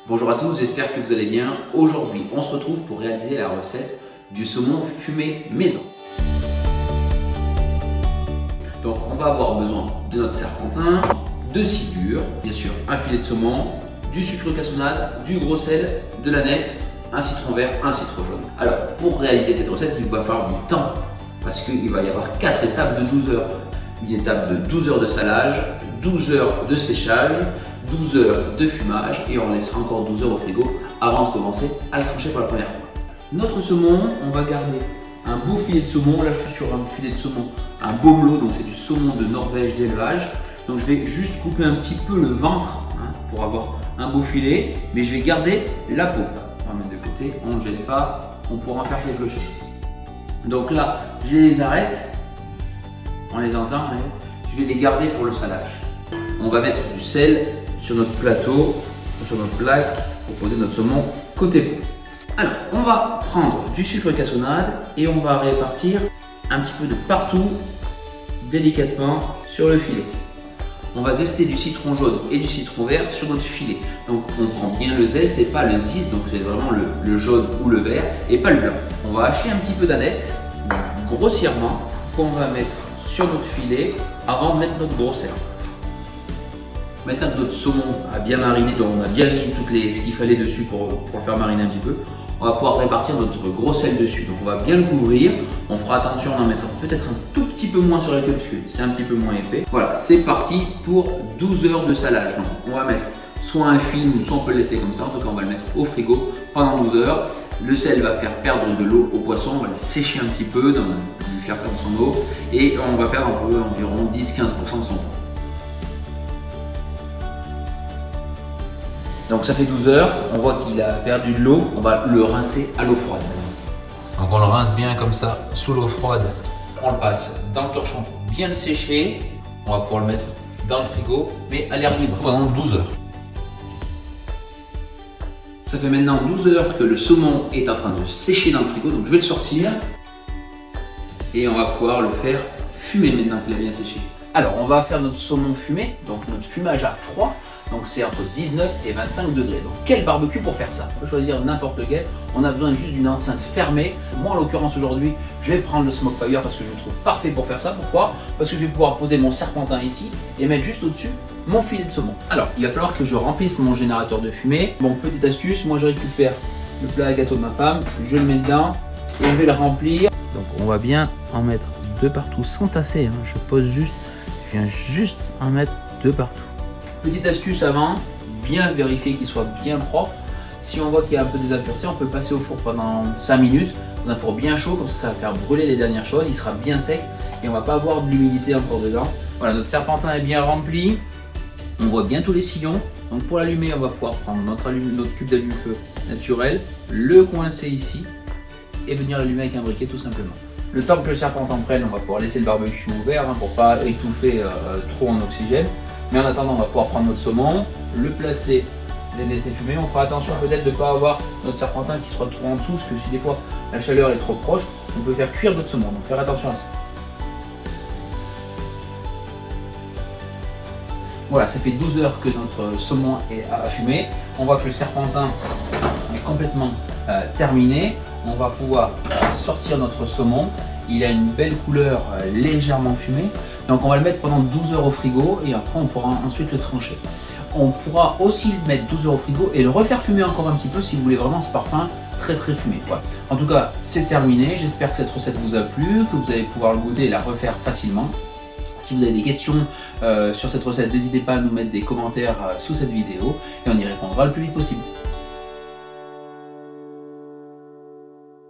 Bonjour à tous, j'espère que vous allez bien. Aujourd'hui, on se retrouve pour réaliser la recette du saumon fumé maison. Donc, on va avoir besoin de notre serpentin, de ciboure, bien sûr, un filet de saumon, du sucre cassonade, du gros sel, de l'aneth, un citron vert, un citron jaune. Alors, pour réaliser cette recette, il va falloir du temps parce qu'il va y avoir 4 étapes de 12 heures. Une étape de 12 heures de salage, 12 heures de séchage, 12 heures de fumage et on laissera encore 12 heures au frigo avant de commencer à le trancher pour la première fois. Notre saumon, on va garder un beau filet de saumon. Là, je suis sur un filet de saumon, un baumelot, donc c'est du saumon de Norvège d'élevage. Donc je vais juste couper un petit peu le ventre pour avoir un beau filet, mais je vais garder la peau. On va mettre de côté, on ne gêne pas, on pourra en faire quelque chose. Donc là, je les arrête, on les entend, je vais les garder pour le salage. On va mettre du sel sur notre plateau, sur notre plaque, pour poser notre saumon côté peau. Alors, on va prendre du sucre cassonade et on va répartir un petit peu de partout, délicatement, sur le filet. On va zester du citron jaune et du citron vert sur notre filet. Donc, on prend bien le zeste et pas le zeste, donc c'est vraiment le jaune ou le vert et pas le blanc. On va hacher un petit peu d'aneth, grossièrement, qu'on va mettre sur notre filet avant de mettre notre gros sel. Maintenant que notre saumon a bien mariné, donc on a bien mis ce qu'il fallait dessus pour le faire mariner un petit peu, on va pouvoir répartir notre gros sel dessus. Donc on va bien le couvrir, on fera attention d'en mettre peut-être un tout petit peu moins sur la queue parce que c'est un petit peu moins épais. Voilà, c'est parti pour 12 heures de salage. Donc on va mettre soit un film, soit on peut le laisser comme ça, en tout cas on va le mettre au frigo pendant 12 heures. Le sel va faire perdre de l'eau au poisson, on va le sécher un petit peu, lui faire perdre son eau et on va perdre environ 10-15% de son eau. Donc ça fait 12 heures, on voit qu'il a perdu de l'eau, on va le rincer à l'eau froide. Donc on le rince bien comme ça, sous l'eau froide. On le passe dans le torchon pour bien le sécher. On va pouvoir le mettre dans le frigo, mais à l'air libre pendant 12 heures. Ça fait maintenant 12 heures que le saumon est en train de sécher dans le frigo, donc je vais le sortir. Et on va pouvoir le faire fumer maintenant qu'il a bien séché. Alors on va faire notre saumon fumé, donc notre fumage à froid. Donc c'est entre 19 et 25 degrés. Donc quel barbecue pour faire ça? On peut choisir n'importe lequel. On a besoin juste d'une enceinte fermée. Moi en l'occurrence aujourd'hui, je vais prendre le Smokefire parce que je le trouve parfait pour faire ça. Pourquoi? Parce que je vais pouvoir poser mon serpentin ici et mettre juste au-dessus mon filet de saumon. Alors il va falloir que je remplisse mon générateur de fumée. Bon, petite astuce, moi je récupère le plat à gâteau de ma femme, je le mets dedans et on va le remplir. Donc on va bien en mettre de partout sans tasser. Je pose juste, je viens juste en mettre de partout. Petite astuce avant, bien vérifier qu'il soit bien propre. Si on voit qu'il y a un peu des impuretés, on peut le passer au four pendant 5 minutes dans un four bien chaud, comme ça va faire brûler les dernières choses, il sera bien sec et on va pas avoir de l'humidité encore dedans. Voilà, notre serpentin est bien rempli, on voit bien tous les sillons. Donc pour l'allumer, on va pouvoir prendre notre cube d'allume-feu naturel, le coincer ici et venir l'allumer avec un briquet tout simplement. Le temps que le serpentin prenne, on va pouvoir laisser le barbecue ouvert pour pas étouffer trop en oxygène. Mais en attendant, on va pouvoir prendre notre saumon, le placer, le laisser fumer. On fera attention peut-être de ne pas avoir notre serpentin qui soit trop en dessous, parce que si des fois la chaleur est trop proche, on peut faire cuire notre saumon. Donc faire attention à ça. Voilà, ça fait 12 heures que notre saumon est à fumer. On voit que le serpentin est complètement terminé. On va pouvoir sortir notre saumon. Il a une belle couleur légèrement fumée. Donc on va le mettre pendant 12 heures au frigo et après on pourra ensuite le trancher. On pourra aussi le mettre 12 heures au frigo et le refaire fumer encore un petit peu si vous voulez vraiment ce parfum très fumé. Voilà. En tout cas, c'est terminé. J'espère que cette recette vous a plu, que vous allez pouvoir le goûter et la refaire facilement. Si vous avez des questions sur cette recette, n'hésitez pas à nous mettre des commentaires sous cette vidéo et on y répondra le plus vite possible.